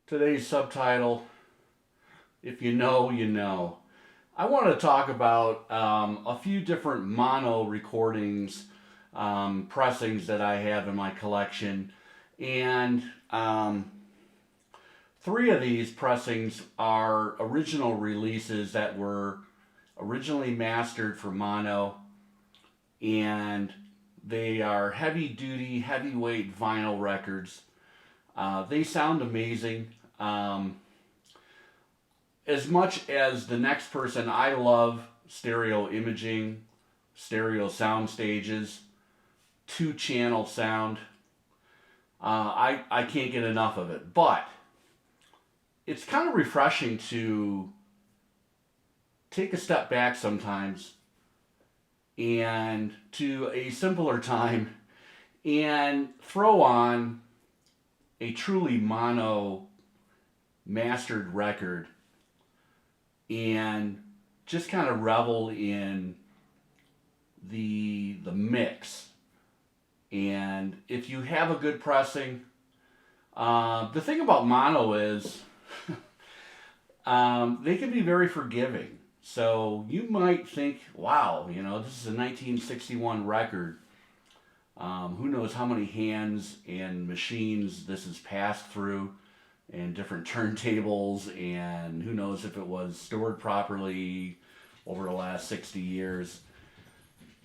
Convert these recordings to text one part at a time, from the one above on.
Today's subtitle, If You Know, You Know. I want to talk about a few different mono recordings, pressings that I have in my collection. And three of these pressings are original releases that were originally mastered for mono. And they are heavy duty, heavyweight vinyl records. They sound amazing. As much as the next person, I love stereo imaging, stereo sound stages, two-channel sound. I can't get enough of it. But it's kind of refreshing to take a step back sometimes and to a simpler time and throw on a truly mono mastered record and just kind of revel in the mix. And if you have a good pressing, the thing about mono is they can be very forgiving. So you might think, wow, this is a 1961 record. Who knows how many hands and machines this has passed through, and different turntables, and who knows if it was stored properly over the last 60 years.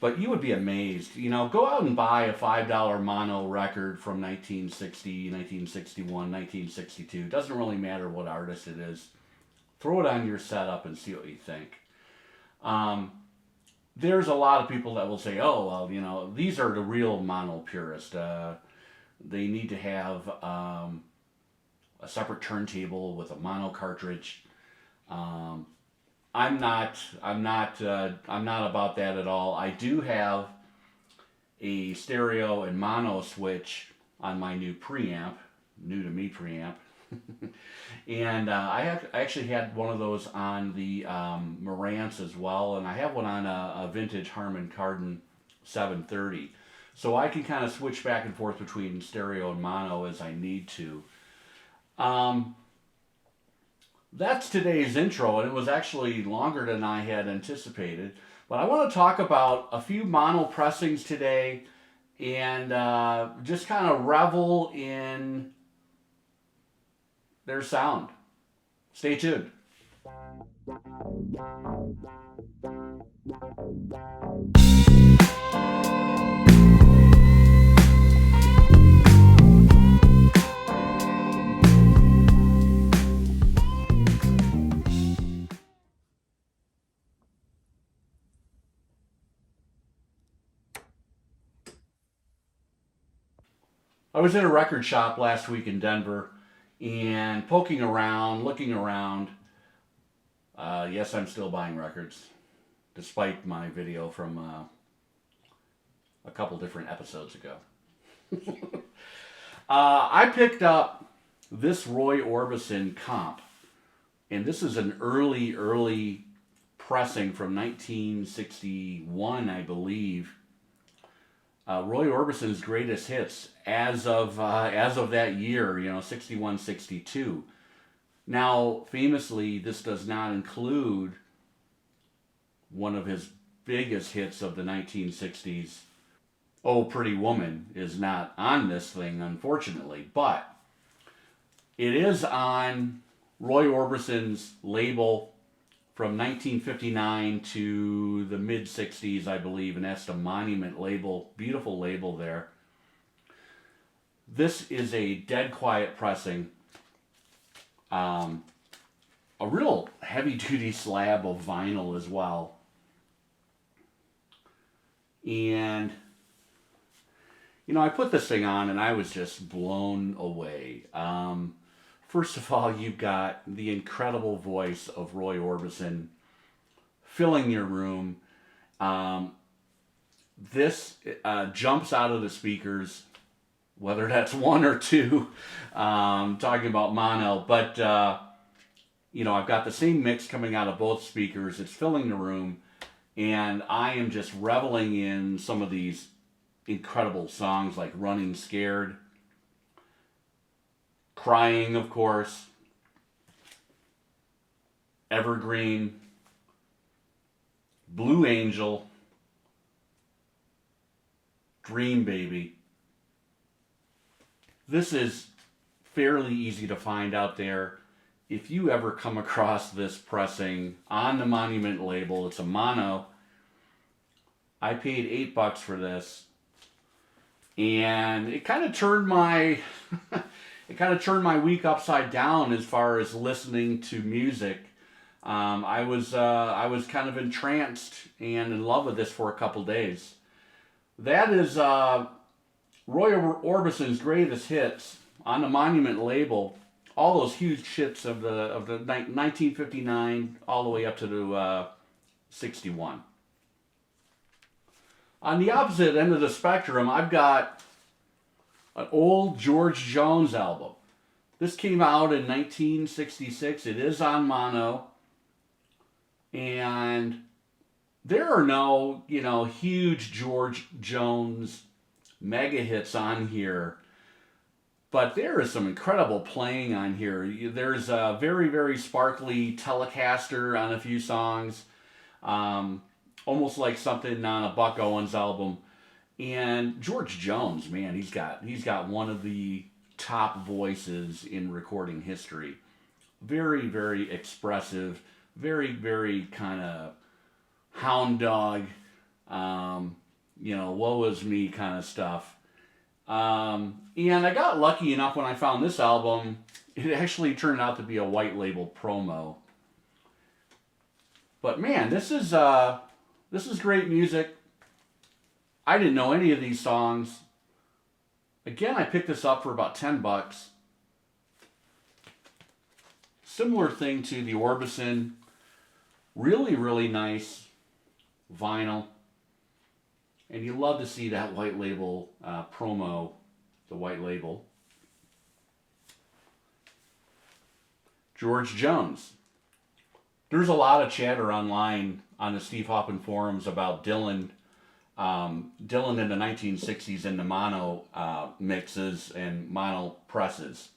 But you would be amazed. Go out and buy a $5 mono record from 1960, 1961, 1962. It doesn't really matter what artist it is. Throw it on your setup and see what you think. There's a lot of people that will say, oh, well, these are the real mono purists. They need to have a separate turntable with a mono cartridge. I'm not about that at all. I do have a stereo and mono switch on my new preamp, new to me preamp. And I actually had one of those on the Marantz as well, and I have one on a vintage Harman Kardon 730. So I can kind of switch back and forth between stereo and mono as I need to. That's today's intro, and it was actually longer than I had anticipated. But I want to talk about a few mono pressings today and just kind of revel in their sound. Stay tuned. I was in a record shop last week in Denver and poking around, looking around. Yes, I'm still buying records, despite my video from a couple different episodes ago. I picked up this Roy Orbison comp, and this is an early pressing from 1961, I believe. Roy Orbison's greatest hits as of that year, 61, 62. Now, famously, this does not include one of his biggest hits of the 1960s. Oh, Pretty Woman is not on this thing, unfortunately, but it is on Roy Orbison's label from 1959 to the mid-60s, I believe, and that's the Monument label. Beautiful label there. This is a dead quiet pressing. A real heavy-duty slab of vinyl as well. And, I put this thing on and I was just blown away. First of all, you've got the incredible voice of Roy Orbison filling your room. This jumps out of the speakers, whether that's one or two, talking about mono. But, I've got the same mix coming out of both speakers. It's filling the room. And I am just reveling in some of these incredible songs like Running Scared, Crying, of course. Evergreen, Blue Angel, Dream Baby. This is fairly easy to find out there. If you ever come across this pressing on the Monument label, it's a mono. I paid $8 for this, and it kind of turned my week upside down as far as listening to music. I was kind of entranced and in love with this for a couple days. That is Roy Orbison's greatest hits on the Monument label. All those huge hits of the 1959 all the way up to the 61. On the opposite end of the spectrum, I've got an old George Jones album. This came out in 1966. It is on mono. And there are no, huge George Jones mega hits on here. But there is some incredible playing on here. There's a very, very sparkly Telecaster on a few songs. Almost like something on a Buck Owens album. And George Jones, man, he's got one of the top voices in recording history. Very, very expressive. Very, very kind of hound dog, woe is me kind of stuff. And I got lucky enough when I found this album, it actually turned out to be a white label promo. But man, this is great music. I didn't know any of these songs. Again, I picked this up for about $10. Similar thing to the Orbison. Really, really nice vinyl. And you love to see that white label promo, the white label. George Jones. There's a lot of chatter online on the Steve Hoffman forums about Dylan in the 1960s in the mono mixes and mono presses.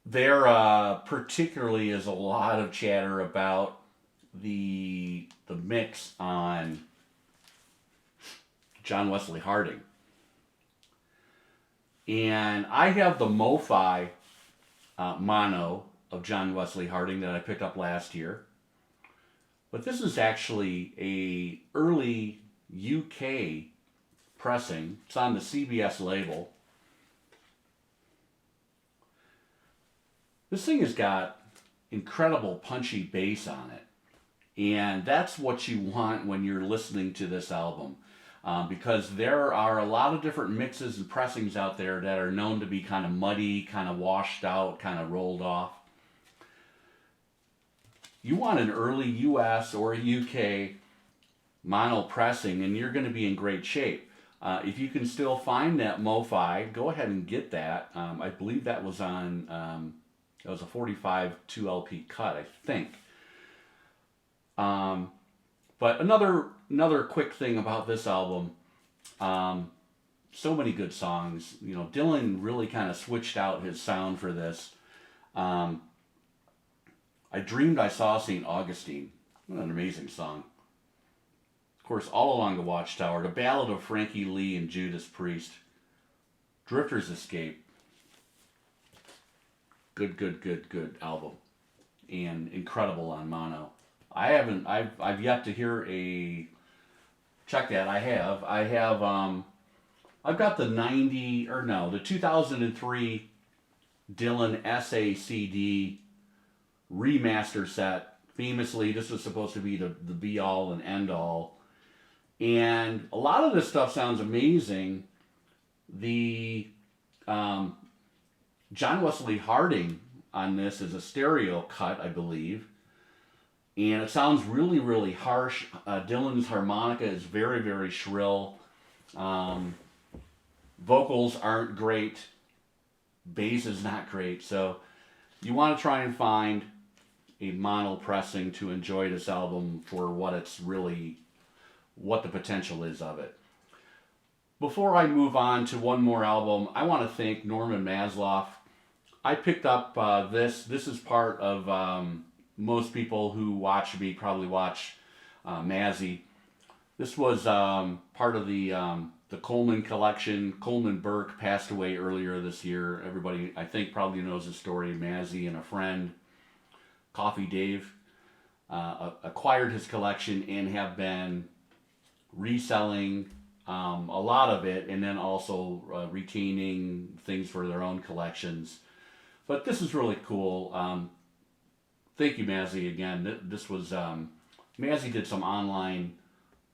There particularly is a lot of chatter about the mix on John Wesley Harding. And I have the MoFi mono of John Wesley Harding that I picked up last year. But this is actually a early UK pressing. It's on the CBS label. This thing has got incredible punchy bass on it. And that's what you want when you're listening to this album. Because there are a lot of different mixes and pressings out there that are known to be kind of muddy, kind of washed out, kind of rolled off. You want an early US or UK mono pressing and you're going to be in great shape. If you can still find that MoFi, go ahead and get that. I believe that was on... It was a 45 2LP cut, I think. But another quick thing about this album, so many good songs. Dylan really kind of switched out his sound for this. I Dreamed I Saw St. Augustine. What an amazing song. Of course, All Along the Watchtower, The Ballad of Frankie Lee and Judas Priest, Drifter's Escape. Good album, and incredible on mono. I've yet to hear check that. I've got the 2003 Dylan SACD remaster set. Famously, this was supposed to be the be all and end all, and a lot of this stuff sounds amazing. The John Wesley Harding on this is a stereo cut, I believe. And it sounds really, really harsh. Dylan's harmonica is very, very shrill. Vocals aren't great. Bass is not great. So you want to try and find a mono pressing to enjoy this album for what the potential is of it. Before I move on to one more album, I want to thank Norman Maslov. I picked up this. This is part of most people who watch me probably watch Mazzy. This was part of the Coleman Collection. Coleman Burke passed away earlier this year. Everybody, I think, probably knows the story. Mazzy and a friend, Coffee Dave, acquired his collection and have been reselling a lot of it, and then also retaining things for their own collections. But this is really cool. Thank you, Mazzy, again. This was, Mazzy did some online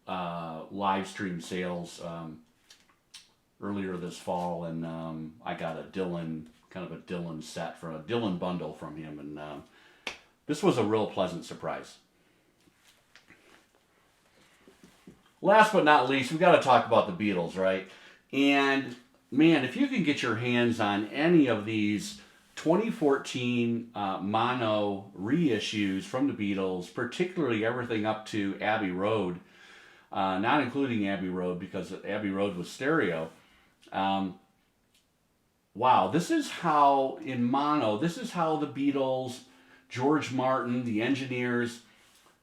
live stream sales earlier this fall, and I got a Dylan, kind of a Dylan set, for a Dylan bundle from him, and this was a real pleasant surprise. Last but not least, we got to talk about the Beatles, right? And man, if you can get your hands on any of these 2014 mono reissues from the Beatles, particularly everything up to Abbey Road, not including Abbey Road because Abbey Road was stereo. Wow, this is how, in mono, this is how the Beatles, George Martin, the engineers,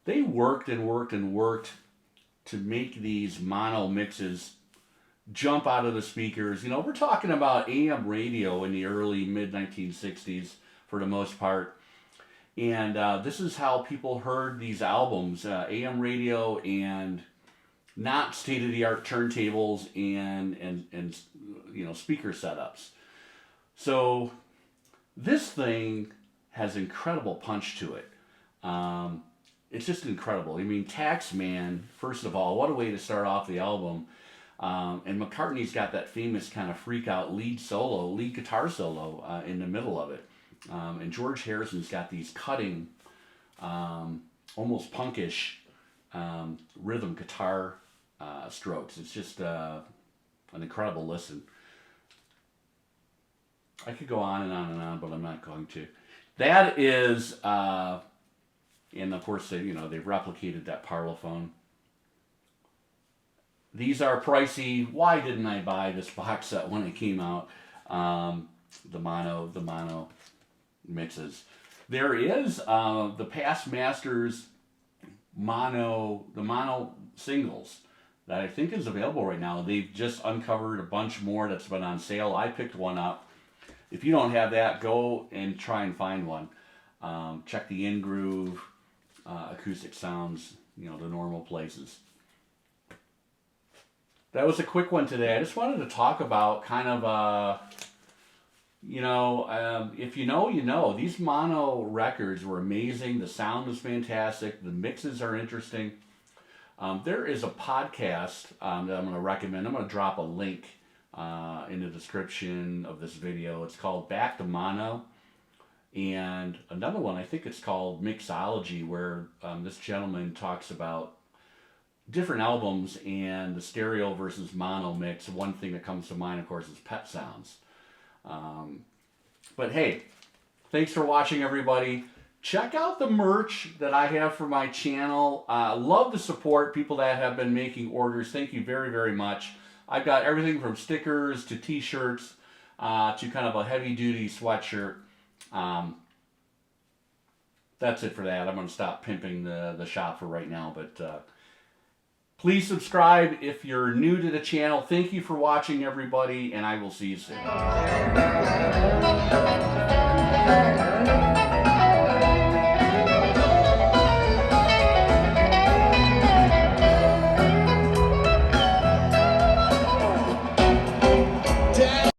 they worked and worked and worked to make these mono mixes jump out of the speakers. You know, we're talking about AM radio in the early mid-1960s for the most part. And this is how people heard these albums, AM radio and not state-of-the-art turntables and you know, speaker setups. So this thing has incredible punch to it. It's just incredible. I mean, Taxman, first of all, what a way to start off the album. And McCartney's got that famous kind of freak-out lead guitar solo in the middle of it. And George Harrison's got these cutting, almost punkish rhythm guitar strokes. It's just an incredible listen. I could go on and on and on, but I'm not going to. That is... and of course, they've replicated that parlophone. These are pricey. Why didn't I buy this box set when it came out? The mono mixes. There is the Past Masters the mono singles that I think is available right now. They've just uncovered a bunch more that's been on sale. I picked one up. If you don't have that, go and try and find one. Check the In-Groove, Acoustic Sounds, the normal places. That was a quick one today. I just wanted to talk about kind of, if you know, you know. These mono records were amazing. The sound was fantastic. The mixes are interesting. There is a podcast that I'm going to recommend. I'm going to drop a link in the description of this video. It's called Back to Mono. And another one, I think it's called Mixology, where this gentleman talks about different albums and the stereo versus mono mix. One thing that comes to mind, of course, is Pet Sounds. But hey, thanks for watching, everybody. Check out the merch that I have for my channel. Love the support, people that have been making orders. Thank you very, very much. I've got everything from stickers to t-shirts to kind of a heavy-duty sweatshirt. That's it for that. I'm going to stop pimping the shop for right now, but please subscribe if you're new to the channel. Thank you for watching, everybody, and I will see you soon.